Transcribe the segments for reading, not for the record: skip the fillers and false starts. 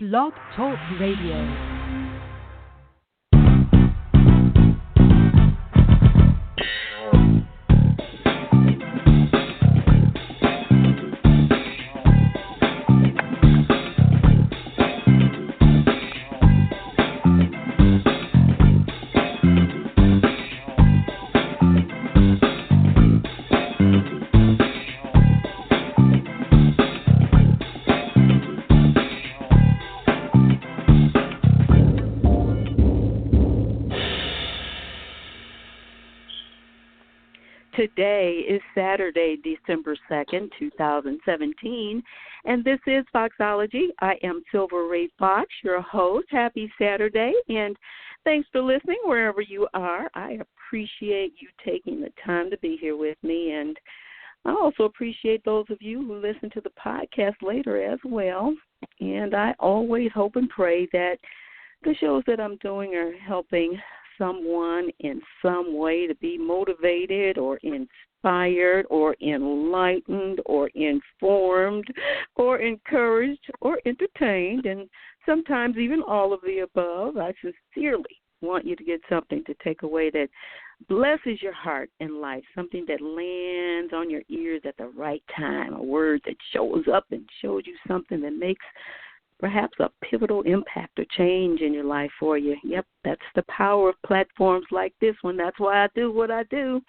Blog Talk Radio. Today is Saturday, December 2nd, 2017, and this is Foxology. I am Silver Ray Fox, your host. Happy Saturday, and thanks for listening wherever you are. I appreciate you taking the time to be here with me, and I also appreciate those of you who listen to the podcast later as well. And I always hope and pray that the shows that I'm doing are helping someone in some way to be motivated or inspired or enlightened or informed or encouraged or entertained, and sometimes even all of the above. I sincerely want you to get something to take away that blesses your heart and life, something that lands on your ears at the right time, a word that shows up and shows you something that makes perhaps a pivotal impact or change in your life for you. Yep, that's the power of platforms like this one. That's why I do what I do.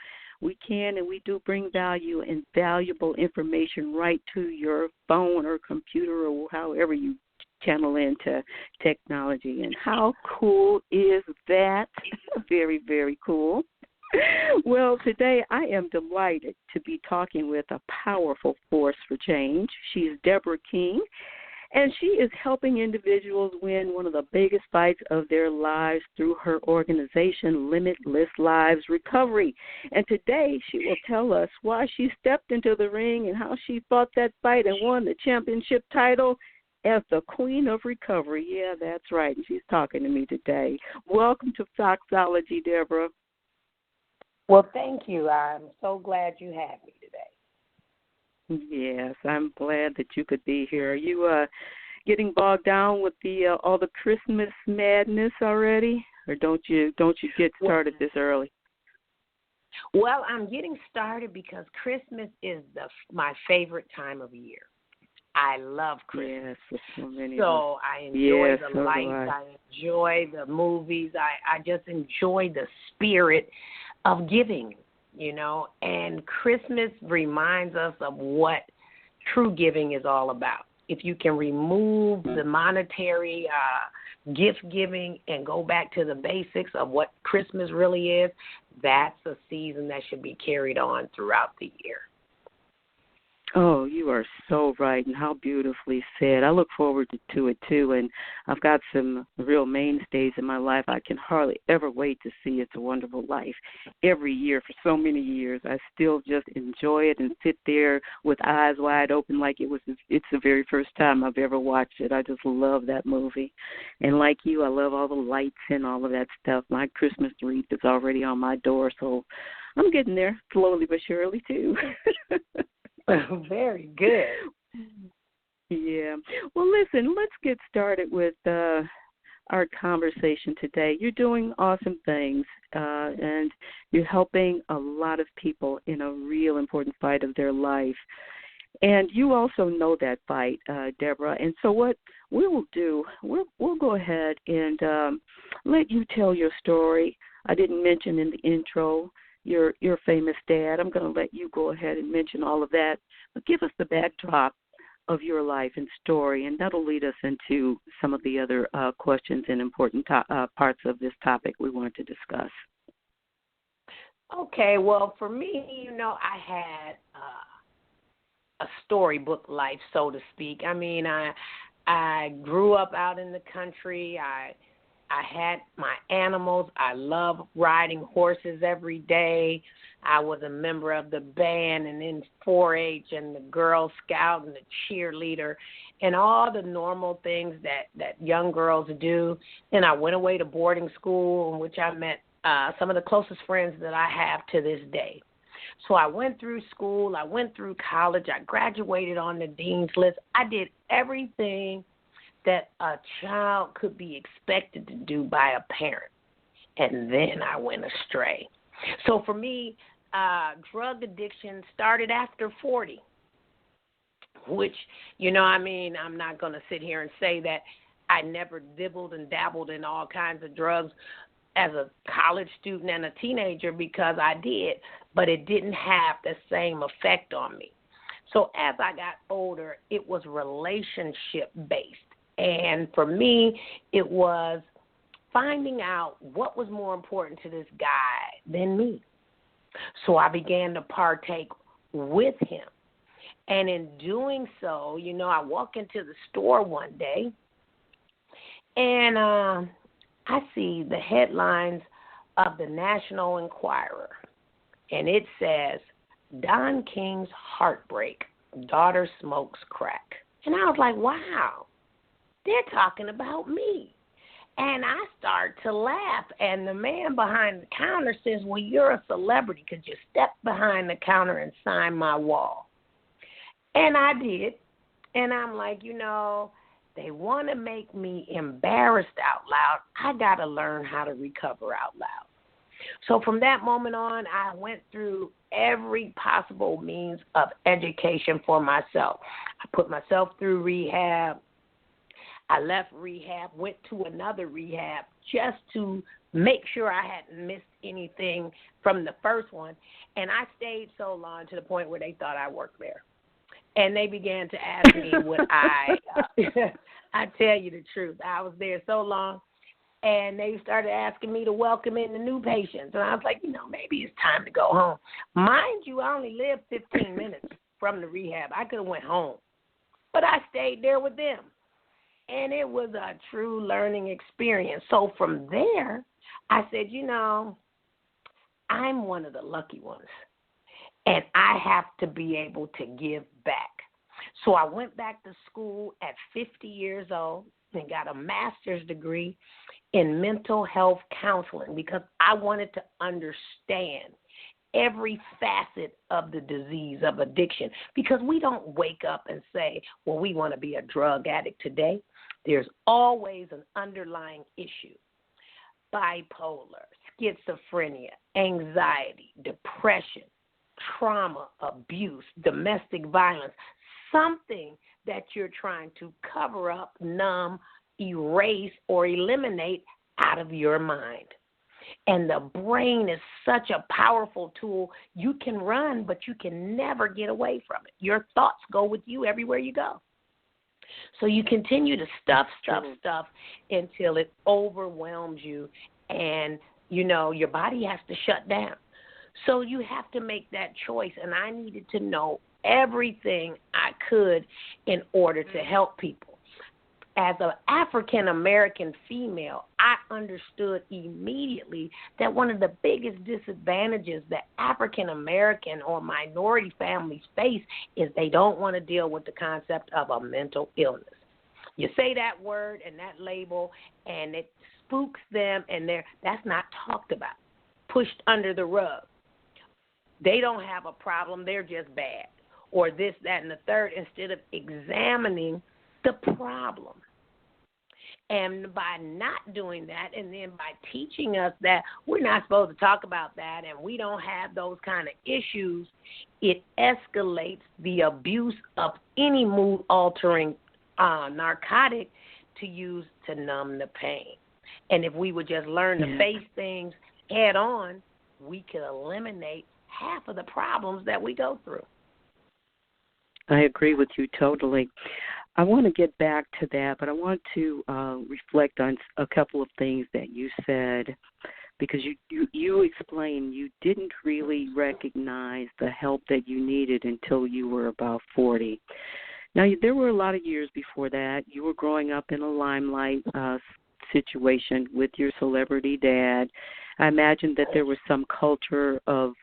We can and we do bring value and valuable information right to your phone or computer or however you channel into technology. And how cool is that? Very, very cool. Well, today I am delighted to be talking with a powerful force for change. She's Deborah King, and she is helping individuals win one of the biggest fights of their lives through her organization, Limitless Lives Recovery. And today she will tell us why she stepped into the ring and how she fought that fight and won the championship title as the Queen of Recovery. Yeah, that's right. And she's talking to me today. Welcome to Foxology, Deborah. Well, thank you. I'm so glad you have me today. Yes, I'm glad that you could be here. Are you getting bogged down with the all the Christmas madness already, or don't you get started this early? Well, I'm getting started because Christmas is my favorite time of year. I love Christmas. Yes, so many. So I enjoy the lights. Do I enjoy the movies. I just enjoy the spirit of giving. You know, and Christmas reminds us of what true giving is all about. If you can remove the monetary gift giving and go back to the basics of what Christmas really is, that's a season that should be carried on throughout the year. Oh, you are so right, and how beautifully said. I look forward to it, too, and I've got some real mainstays in my life. I can hardly ever wait to see It's a Wonderful Life. Every year for so many years, I still just enjoy it and sit there with eyes wide open like it's the very first time I've ever watched it. I just love that movie. And like you, I love all the lights and all of that stuff. My Christmas wreath is already on my door, so I'm getting there slowly but surely, too. Very good. Yeah. Well, listen, let's get started with our conversation today. You're doing awesome things, and you're helping a lot of people in a real important fight of their life. And you also know that fight, Deborah. And so what we will do, we'll go ahead and let you tell your story. I didn't mention in the intro your famous dad. I'm going to let you go ahead and mention all of that. But give us the backdrop of your life and story, and that'll lead us into some of the other questions and important parts of this topic we want to discuss. Okay, well, for me, you know, I had a storybook life, so to speak. I mean, I grew up out in the country. I had my animals. I love riding horses every day. I was a member of the band and in 4-H and the Girl Scout and the cheerleader and all the normal things that young girls do. Then I went away to boarding school in which I met some of the closest friends that I have to this day. So I went through school. I went through college. I graduated on the dean's list. I did everything that a child could be expected to do by a parent. And then I went astray. So for me, drug addiction started after 40, which, I'm not going to sit here and say that I never dibbled and dabbled in all kinds of drugs as a college student and a teenager, because I did, but it didn't have the same effect on me. So as I got older, it was relationship-based. And for me, it was finding out what was more important to this guy than me. So I began to partake with him. And in doing so, I walk into the store one day, and I see the headlines of the National Enquirer, and it says, Don King's heartbreak, daughter smokes crack. And I was like, wow, they're talking about me. And I start to laugh, and the man behind the counter says, well, you're a celebrity. Could you step behind the counter and sign my wall? And I did. And I'm like, they want to make me embarrassed out loud. I got to learn how to recover out loud. So from that moment on, I went through every possible means of education for myself. I put myself through rehab. I left rehab, went to another rehab just to make sure I hadn't missed anything from the first one. And I stayed so long to the point where they thought I worked there. And they began to ask me would I tell you the truth. I was there so long, and they started asking me to welcome in the new patients. And I was like, maybe it's time to go home. Mind you, I only lived 15 minutes from the rehab. I could have went home. But I stayed there with them. And it was a true learning experience. So from there, I said, I'm one of the lucky ones. And I have to be able to give back. So I went back to school at 50 years old and got a master's degree in mental health counseling, because I wanted to understand every facet of the disease of addiction, because we don't wake up and say, well, we want to be a drug addict today. There's always an underlying issue: bipolar, schizophrenia, anxiety, depression, trauma, abuse, domestic violence, something that you're trying to cover up, numb, erase, or eliminate out of your mind. And the brain is such a powerful tool. You can run, but you can never get away from it. Your thoughts go with you everywhere you go. So you continue to stuff until it overwhelms you, and, your body has to shut down. So you have to make that choice, and I needed to know everything I could in order to help people. As an African-American female, I understood immediately that one of the biggest disadvantages that African-American or minority families face is they don't want to deal with the concept of a mental illness. You say that word and that label, and it spooks them, and that's not talked about, pushed under the rug. They don't have a problem, they're just bad, or this, that, and the third, instead of examining the problem. And by not doing that, and then by teaching us that we're not supposed to talk about that and we don't have those kind of issues, it escalates the abuse of any mood-altering narcotic to use to numb the pain. And if we would just learn to face things head on, we could eliminate half of the problems that we go through. I agree with you totally. I want to get back to that, but I want to reflect on a couple of things that you said, because you explained you didn't really recognize the help that you needed until you were about 40. Now, there were a lot of years before that. You were growing up in a limelight situation with your celebrity dad. I imagine that there was some culture of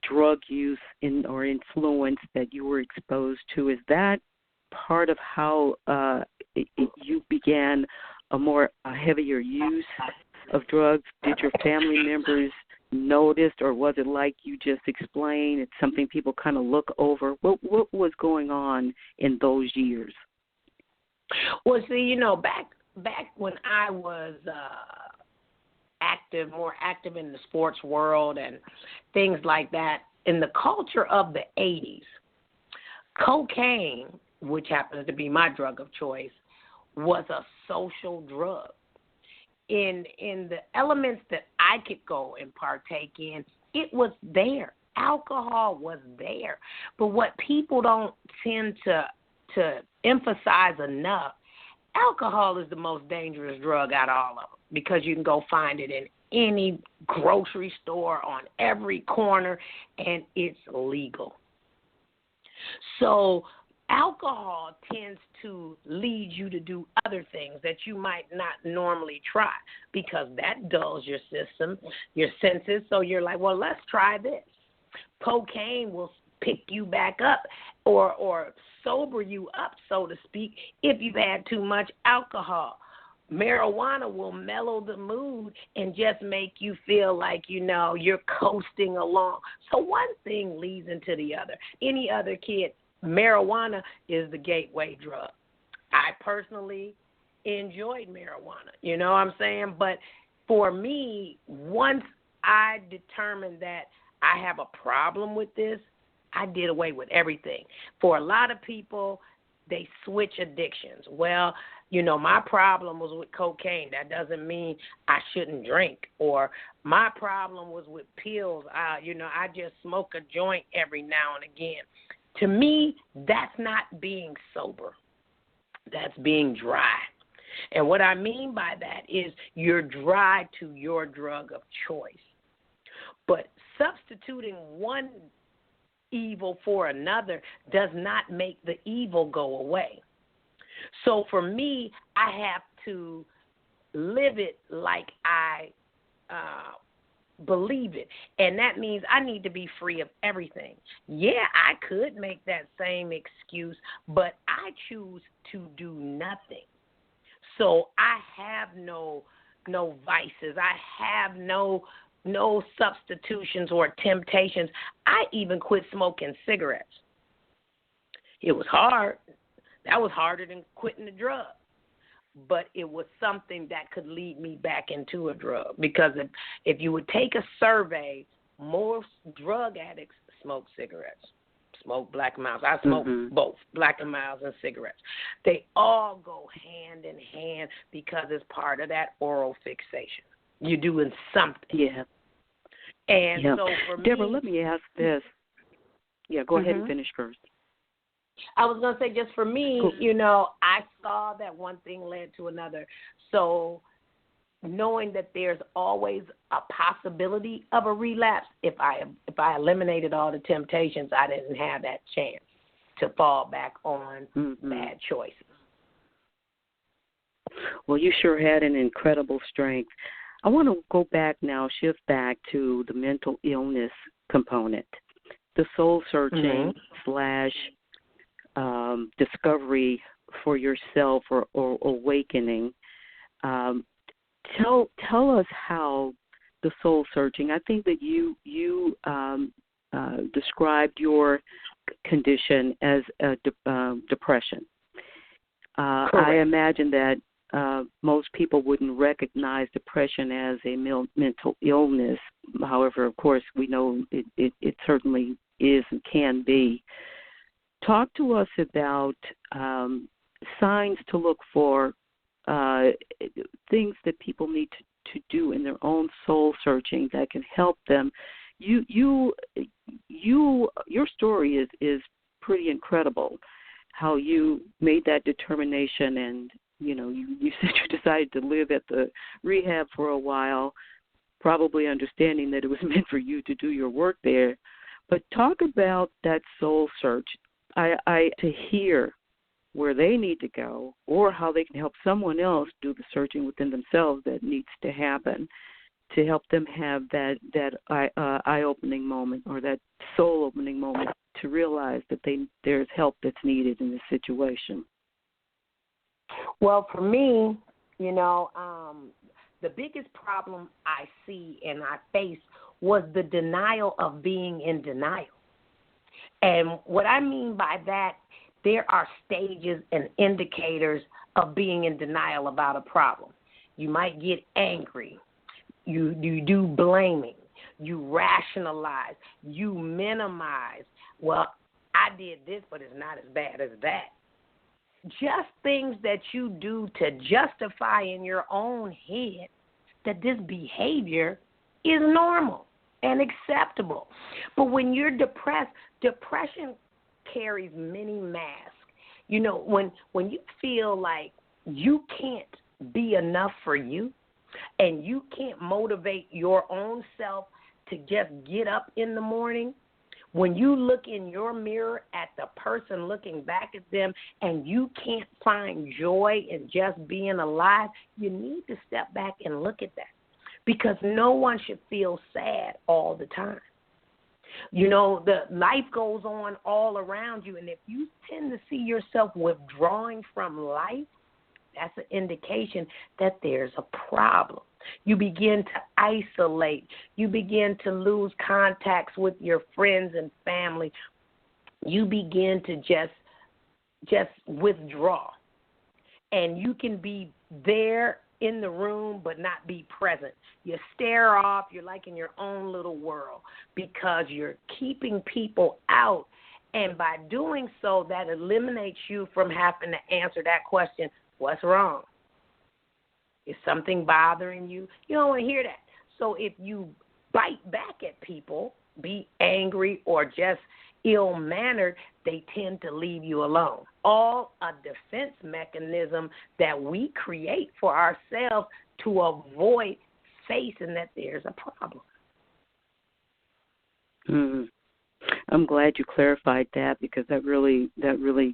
drug use or influence that you were exposed to. Is that part of how you began a heavier use of drugs? Did your family members notice, or was it like you just explained, it's something people kind of look over? What was going on in those years? Well, see, back when I was more active in the sports world and things like that, in the culture of the 80s, cocaine, which happens to be my drug of choice, was a social drug. In the elements that I could go and partake in, it was there. Alcohol was there. But what people don't tend to emphasize enough, alcohol is the most dangerous drug out of all of them because you can go find it in any grocery store on every corner, and it's legal. So alcohol tends to lead you to do other things that you might not normally try because that dulls your system, your senses. So you're like, well, let's try this. Cocaine will pick you back up or sober you up, so to speak, if you've had too much alcohol. Marijuana will mellow the mood and just make you feel like, you're coasting along. So one thing leads into the other. Any other kid, marijuana is the gateway drug. I personally enjoyed marijuana, you know what I'm saying? But for me, once I determined that I have a problem with this, I did away with everything. For a lot of people, they switch addictions. Well, my problem was with cocaine. That doesn't mean I shouldn't drink. Or my problem was with pills. I just smoke a joint every now and again. To me, that's not being sober. That's being dry. And what I mean by that is you're dry to your drug of choice. But substituting one evil for another does not make the evil go away. So for me, I have to live it like I believe it. And that means I need to be free of everything. Yeah, I could make that same excuse, but I choose to do nothing. So I have no vices. I have no substitutions or temptations. I even quit smoking cigarettes. It was hard. That was harder than quitting the drug. But it was something that could lead me back into a drug. Because if you would take a survey, most drug addicts smoke cigarettes, smoke Black and Milds. I smoke both, Black and Milds and cigarettes. They all go hand in hand because it's part of that oral fixation. You're doing something. Yeah. And so for Deborah, me, let me ask this. Yeah, go ahead and finish first. I was going to say, just for me, Cool. I saw that one thing led to another. So knowing that there's always a possibility of a relapse, if I eliminated all the temptations, I didn't have that chance to fall back on bad choices. Well, you sure had an incredible strength. I want to go back now, shift back to the mental illness component, the soul searching / discovery for yourself or awakening. Tell us how the soul searching. I think that you described your condition as depression. I imagine that most people wouldn't recognize depression as a mental illness. However, of course, we know it certainly is and can be. Talk to us about signs to look for, things that people need to do in their own soul searching that can help them. Your story is pretty incredible. How you made that determination, and you said you decided to live at the rehab for a while, probably understanding that it was meant for you to do your work there. But talk about that soul search. To hear where they need to go or how they can help someone else do the searching within themselves that needs to happen to help them have that eye-opening moment or that soul-opening moment to realize that there's help that's needed in this situation. Well, for me, the biggest problem I see and I faced was the denial of being in denial. And what I mean by that there are stages and indicators of being in denial about a problem. You might get angry. You do blaming. You rationalize. You minimize. Well, I did this, but it's not as bad as that. Just things that you do to justify in your own head that this behavior is normal and acceptable. But when you're depressed, depression carries many masks. You know, when you feel like you can't be enough for you and you can't motivate your own self to just get up in the morning, when you look in your mirror at the person looking back at them and you can't find joy in just being alive, you need to step back and look at that, because no one should feel sad all the time. You know, the life goes on all around you, and if you tend to see yourself withdrawing from life, that's an indication that there's a problem. You begin to isolate. You begin to lose contacts with your friends and family. You begin to just withdraw. And you can be there in the room but not be present. You stare off. You're like in your own little world because you're keeping people out. And by doing so, that eliminates you from having to answer that question, what's wrong? Is something bothering you? You don't want to hear that. So if you bite back at people, be angry or just ill-mannered, they tend to leave you alone. All a defense mechanism that we create for ourselves to avoid facing that there's a problem. I'm glad you clarified that, because that really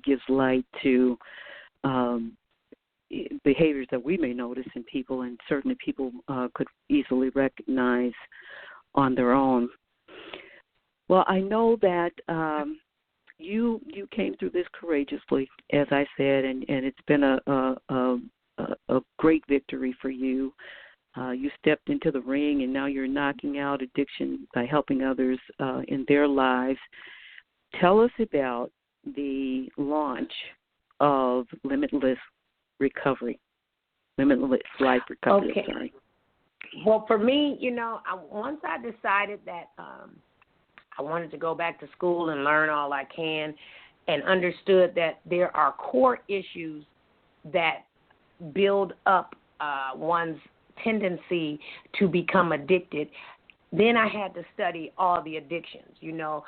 gives light to behaviors that we may notice in people, and certainly people could easily recognize on their own. Well, I know that you came through this courageously, as I said, and it's been a great victory for you. You stepped into the ring, and now you're knocking out addiction by helping others in their lives. Tell us about the launch of Limitless Life Recovery. Okay. Sorry. Well, for me, you know, once I decided that I wanted to go back to school and learn all I can, and understood that there are core issues that build up one's tendency to become addicted, then I had to study all the addictions. You know,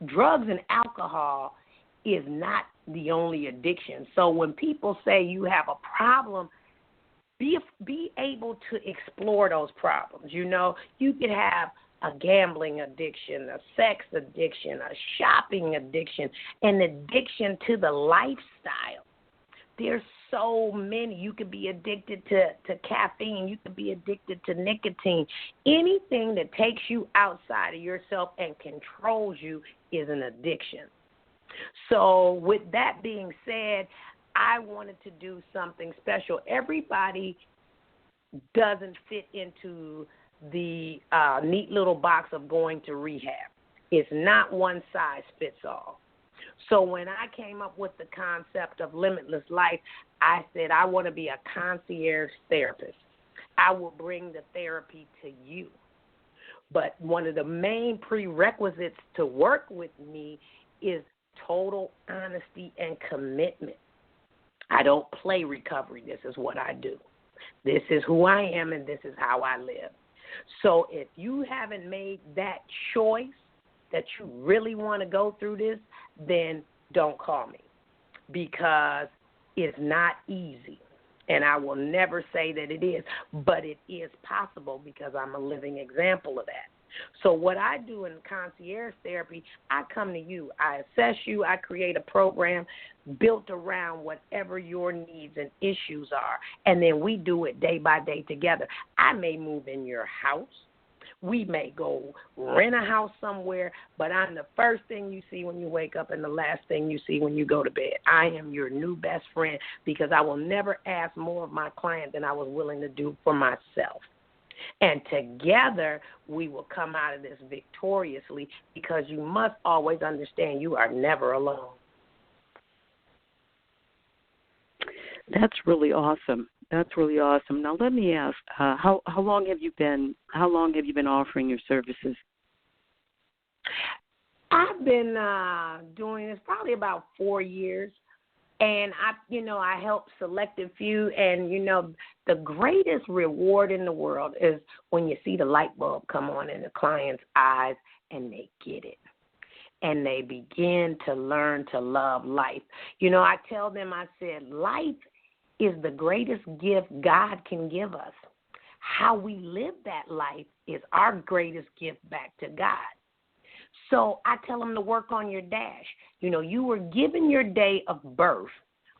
drugs and alcohol is not the only addiction. So when people say you have a problem, be able to explore those problems. You know, you could have a gambling addiction, a sex addiction, a shopping addiction, an addiction to the lifestyle. There's so many. You could be addicted to caffeine. You could be addicted to nicotine. Anything that takes you outside of yourself and controls you is an addiction. So with that being said, I wanted to do something special. Everybody doesn't fit into the neat little box of going to rehab. It's not one size fits all. So when I came up with the concept of Limitless Life, I said I want to be a concierge therapist. I will bring the therapy to you. But one of the main prerequisites to work with me is total honesty and commitment. I don't play recovery. This is what I do. This is who I am, and this is how I live. So if you haven't made that choice that you really want to go through this, then don't call me, because it's not easy. And I will never say that it is, but it is possible because I'm a living example of that. So what I do in concierge therapy, I come to you, I assess you, I create a program built around whatever your needs and issues are, and then we do it day by day together. I may move in your house. We may go rent a house somewhere, but I'm the first thing you see when you wake up and the last thing you see when you go to bed. I am your new best friend, because I will never ask more of my client than I was willing to do for myself. And together we will come out of this victoriously, because you must always understand you are never alone. That's really awesome. That's really awesome. Now let me ask, how long have you been offering your services? I've been doing this probably about 4 years, and I help select a few, and the greatest reward in the world is when you see the light bulb come on in the client's eyes and they get it. And they begin to learn to love life. I tell them, I said, life is the greatest gift God can give us. How we live that life is our greatest gift back to God. So I tell them to work on your dash. You were given your day of birth.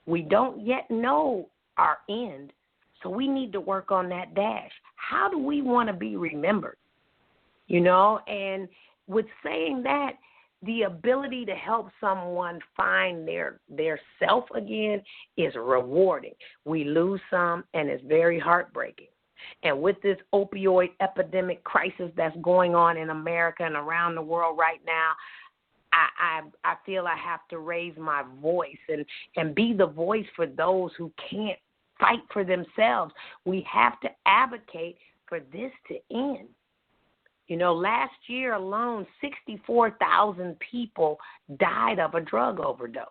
We don't yet know our end, so we need to work on that dash. How do we want to be remembered? And with saying that, the ability to help someone find their self again is rewarding. We lose some, and it's very heartbreaking. And with this opioid epidemic crisis that's going on in America and around the world right now, I feel I have to raise my voice and be the voice for those who can't fight for themselves. We have to advocate for this to end. Last year alone, 64,000 people died of a drug overdose.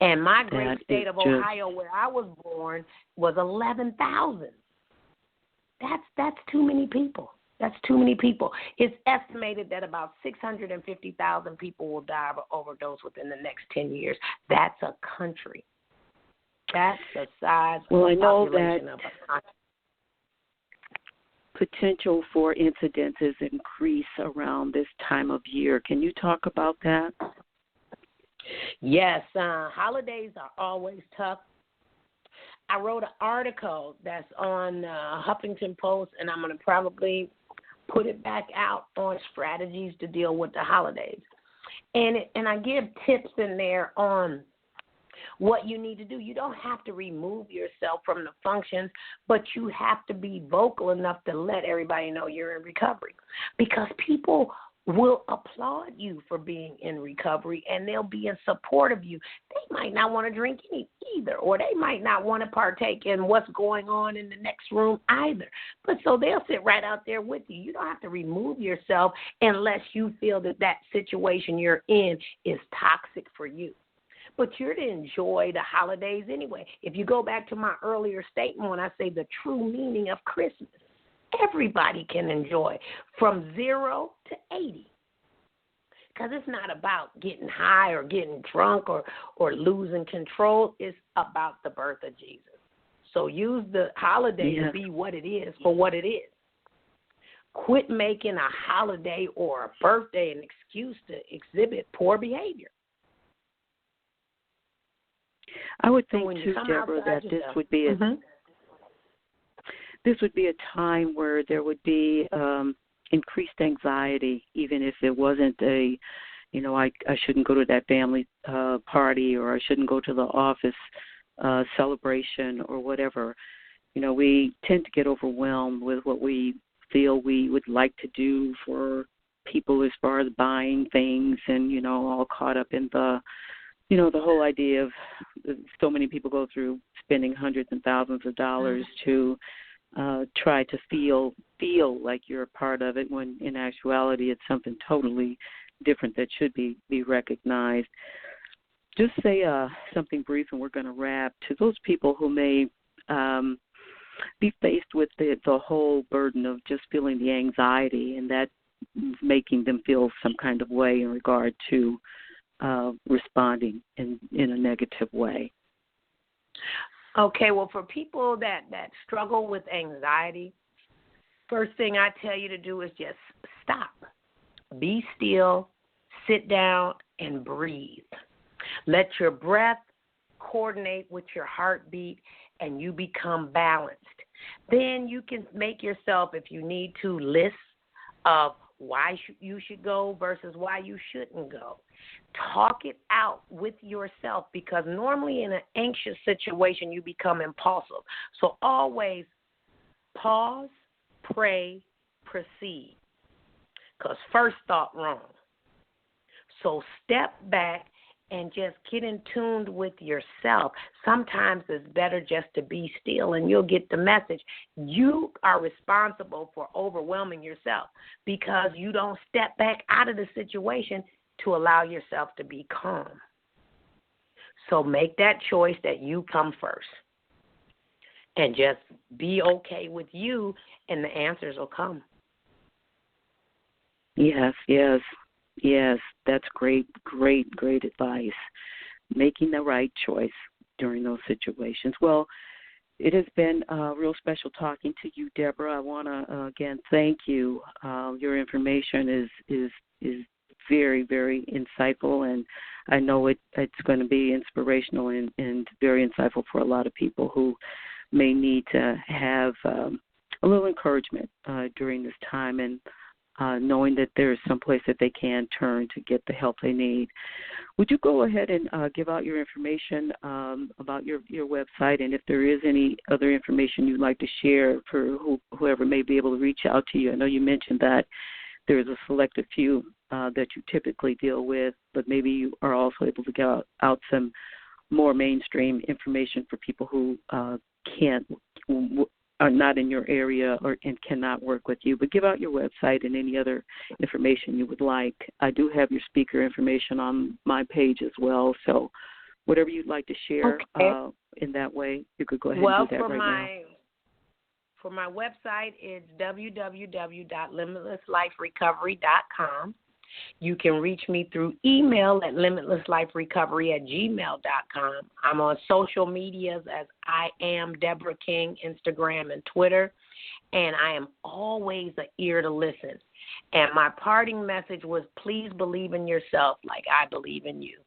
And my great state of Ohio, where I was born, was 11,000. That's too many people. That's too many people. It's estimated that about 650,000 people will die of an overdose within the next 10 years. That's a country. That's the size of the population of a country. Potential for incidences increase around this time of year. Can you talk about that? Yes, holidays are always tough. I wrote an article that's on Huffington Post, and I'm going to probably put it back out on strategies to deal with the holidays. And I give tips in there on what you need to do. You don't have to remove yourself from the functions, but you have to be vocal enough to let everybody know you're in recovery, because people will applaud you for being in recovery, and they'll be in support of you. They might not want to drink either, or they might not want to partake in what's going on in the next room either. But so they'll sit right out there with you. You don't have to remove yourself unless you feel that situation you're in is toxic for you. But you're to enjoy the holidays anyway. If you go back to my earlier statement when I say the true meaning of Christmas, everybody can enjoy from 0 to 80. Because it's not about getting high or getting drunk or losing control. It's about the birth of Jesus. So use the holiday to be what it is for what it is. Quit making a holiday or a birthday an excuse to exhibit poor behavior. I would think too, Deborah, that this would be this would be a time where there would be increased anxiety, even if it wasn't I shouldn't go to that family party, or I shouldn't go to the office celebration or whatever. We tend to get overwhelmed with what we feel we would like to do for people as far as buying things, and all caught up in the the whole idea of so many people go through spending hundreds and thousands of dollars to try to feel like you're a part of it, when in actuality it's something totally different that should be recognized. Just say something brief, and we're going to wrap. To those people who may be faced with the whole burden of just feeling the anxiety, and that making them feel some kind of way in regard to responding in a negative way. Okay, well, for people that struggle with anxiety, first thing I tell you to do is just stop. Be still, sit down, and breathe. Let your breath coordinate with your heartbeat, and you become balanced. Then you can make yourself, if you need to, lists of why you should go versus why you shouldn't go. Talk it out with yourself, because normally in an anxious situation you become impulsive. So always pause, pray, proceed, because first thought wrong. So step back and just get in tune with yourself. Sometimes it's better just to be still, and you'll get the message. You are responsible for overwhelming yourself because you don't step back out of the situation to allow yourself to be calm. So make that choice that you come first. And just be okay with you, and the answers will come. Yes. That's great advice. Making the right choice during those situations. Well, it has been real special talking to you, Deborah. I want to, again, thank you. Your information is very, very insightful, and I know it's going to be inspirational and very insightful for a lot of people who may need to have a little encouragement during this time, and knowing that there's some place that they can turn to get the help they need. Would you go ahead and give out your information about your website, and if there is any other information you'd like to share for whoever may be able to reach out to you? I know you mentioned that there's a selected few that you typically deal with, but maybe you are also able to get out some more mainstream information for people who are not in your area and cannot work with you. But give out your website and any other information you would like. I do have your speaker information on my page as well, so whatever you'd like to share in that way, you could go ahead and do that right now. For my website, it's www.limitlessliferecovery.com. You can reach me through email at limitlessliferecovery@gmail.com. I'm on social medias as I am Deborah King, Instagram and Twitter, and I am always an ear to listen. And my parting message was, please believe in yourself like I believe in you,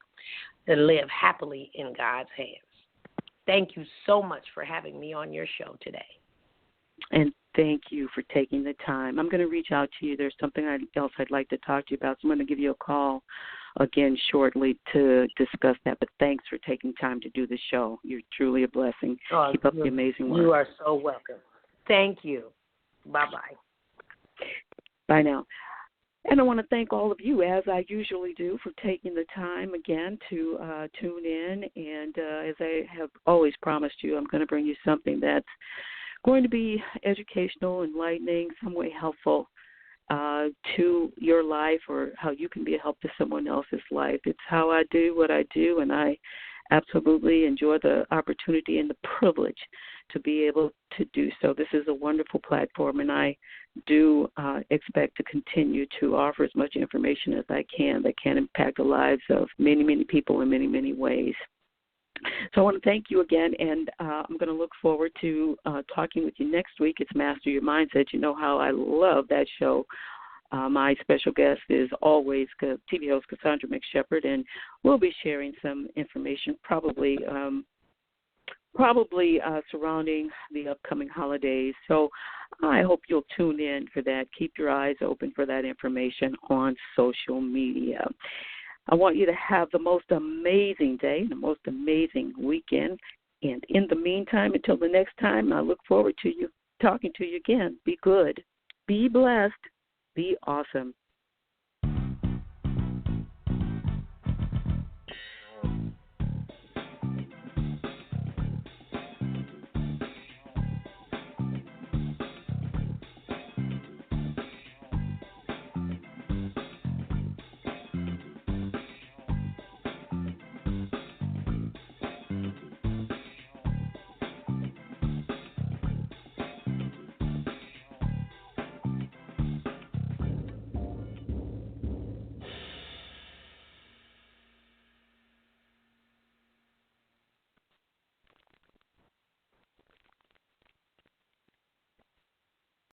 and live happily in God's hands. Thank you so much for having me on your show today. And thank you for taking the time. I'm going to reach out to you. There's something else I'd like to talk to you about, so I'm going to give you a call again shortly to discuss that. But thanks for taking time to do the show. You're truly a blessing. Keep up the amazing work. You are so welcome. Thank you. Bye-bye. Bye now. And I want to thank all of you, as I usually do, for taking the time again to tune in. And as I have always promised you, I'm going to bring you something that's going to be educational, enlightening, some way helpful to your life, or how you can be a help to someone else's life. It's how I do what I do, and I absolutely enjoy the opportunity and the privilege to be able to do so. This is a wonderful platform, and I do expect to continue to offer as much information as I can that can impact the lives of many, many people in many, many ways. So I want to thank you again, and I'm going to look forward to talking with you next week. It's Master Your Mindset. You know how I love that show. My special guest is always TV host Cassandra McShepard, and we'll be sharing some information probably surrounding the upcoming holidays. So I hope you'll tune in for that. Keep your eyes open for that information on social media. I want you to have the most amazing day, the most amazing weekend. And in the meantime, until the next time, I look forward to you talking to you again. Be good. Be blessed. Be awesome.